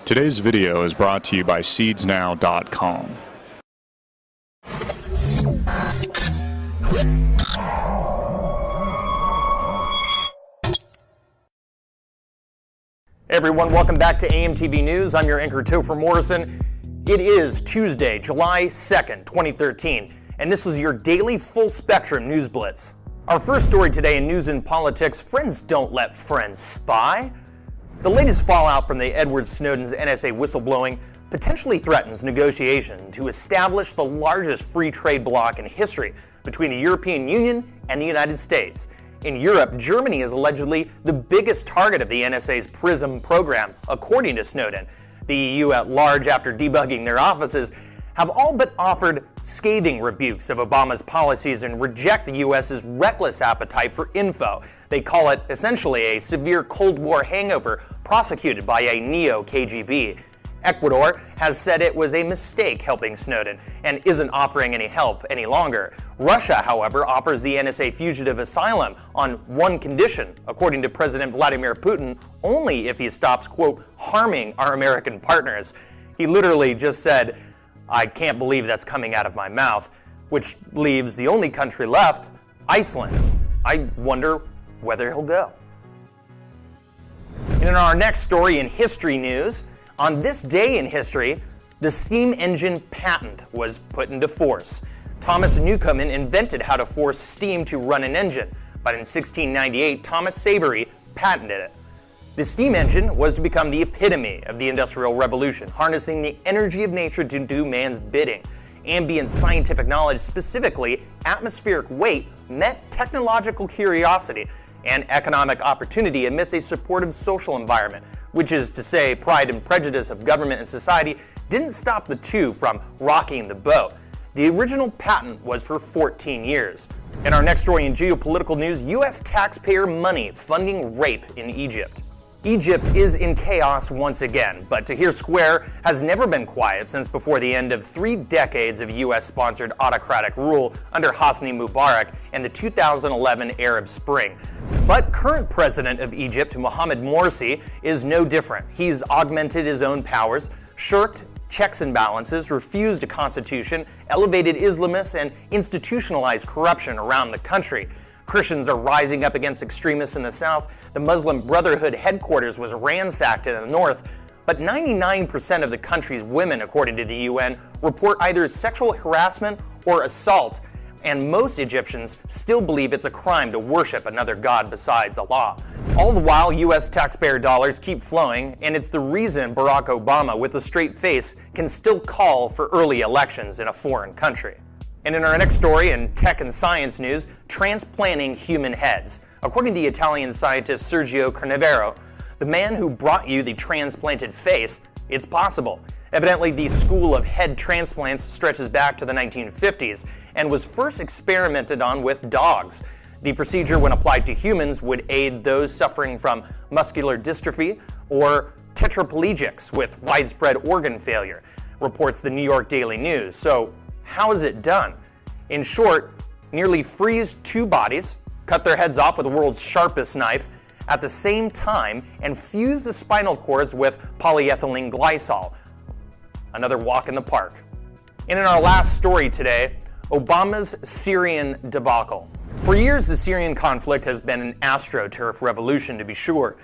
Today's video is brought to you by seedsnow.com. Hey everyone, welcome back to AMTV News. I'm your anchor, Topher Morrison. It is Tuesday, July 2nd, 2013, and this is your daily full-spectrum news blitz. Our first story today in news and politics: friends don't let friends spy. The latest fallout from the Edward Snowden's NSA whistleblowing potentially threatens negotiation to establish the largest free trade bloc in history between the European Union and the United States. In Europe, Germany is allegedly the biggest target of the NSA's PRISM program, according to Snowden. The EU at large, after debugging their offices, have all but offered scathing rebukes of Obama's policies and reject the US's reckless appetite for info. They call it essentially a severe Cold War hangover prosecuted by a neo-KGB. Ecuador has said it was a mistake helping Snowden and isn't offering any help any longer. Russia, however, offers the NSA fugitive asylum on one condition, according to President Vladimir Putin, only if he stops, quote, harming our American partners. He literally just said, "I can't believe that's coming out of my mouth," which leaves the only country left, Iceland. I wonder whether he'll go. And in our next story in history news, on this day in history, the steam engine patent was put into force. Thomas Newcomen invented how to force steam to run an engine, but in 1698, Thomas Savery patented it. The steam engine was to become the epitome of the Industrial Revolution, harnessing the energy of nature to do man's bidding. Ambient scientific knowledge, specifically atmospheric weight, met technological curiosity and economic opportunity amidst a supportive social environment, which is to say, pride and prejudice of government and society didn't stop the two from rocking the boat. The original patent was for 14 years. In our next story in geopolitical news, U.S. taxpayer money funding rape in Egypt. Egypt is in chaos once again, but Tahrir Square has never been quiet since before the end of 3 decades of U.S.-sponsored autocratic rule under Hosni Mubarak and the 2011 Arab Spring. But current president of Egypt, Mohamed Morsi, is no different. He's augmented his own powers, shirked checks and balances, refused a constitution, elevated Islamists, and institutionalized corruption around the country. Christians are rising up against extremists in the south. The Muslim Brotherhood headquarters was ransacked in the north. But 99% of the country's women, according to the UN, report either sexual harassment or assault. And most Egyptians still believe it's a crime to worship another god besides Allah. All the while, U.S. taxpayer dollars keep flowing, and it's the reason Barack Obama, with a straight face, can still call for early elections in a foreign country. And in our next story in tech and science news, transplanting human heads. According to the Italian scientist Sergio Carnevero, the man who brought you the transplanted face, it's possible. Evidently, the school of head transplants stretches back to the 1950s and was first experimented on with dogs. The procedure, when applied to humans, would aid those suffering from muscular dystrophy or tetraplegics with widespread organ failure, reports the New York Daily News. So, how is it done? In short, nearly freeze 2 bodies, cut their heads off with the world's sharpest knife, at the same time, and fuse the spinal cords with polyethylene glycol. Another walk in the park. And in our last story today, Obama's Syrian debacle. For years, the Syrian conflict has been an astroturf revolution, to be sure.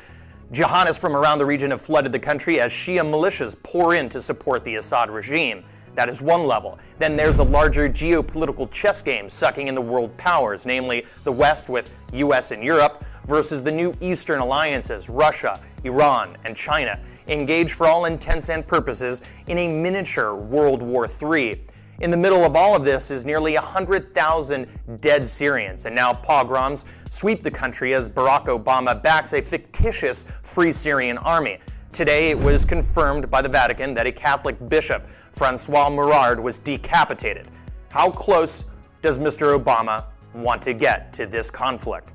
Jihadists from around the region have flooded the country as Shia militias pour in to support the Assad regime. That is one level. Then there's the larger geopolitical chess game sucking in the world powers, namely the West with US and Europe versus the new Eastern alliances, Russia, Iran, and China, engaged for all intents and purposes in a miniature World War III. In the middle of all of this is nearly 100,000 dead Syrians, and now pogroms sweep the country as Barack Obama backs a fictitious Free Syrian Army. Today, it was confirmed by the Vatican that a Catholic bishop, Francois Mourad, was decapitated. How close does Mr. Obama want to get to this conflict?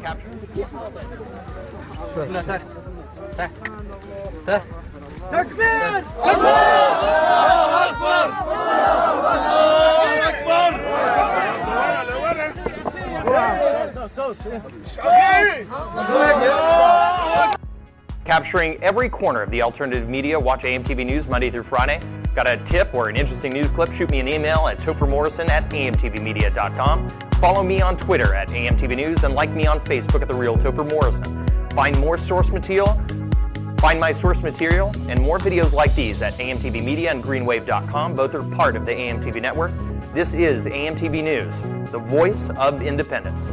Capture. Takbir! Allahu Akbar! Allahu Akbar! Capturing every corner of the alternative media, watch AMTV News Monday through Friday. Got a tip or an interesting news clip? Shoot me an email at tophermorrison@amtvmedia.com. Follow me on Twitter at AMTV News and like me on Facebook at The Real Topher Morrison. Find my source material and more videos like these at AMTV Media and greenwave.com. Both are part of the AMTV network. This is AMTV News, the voice of independence.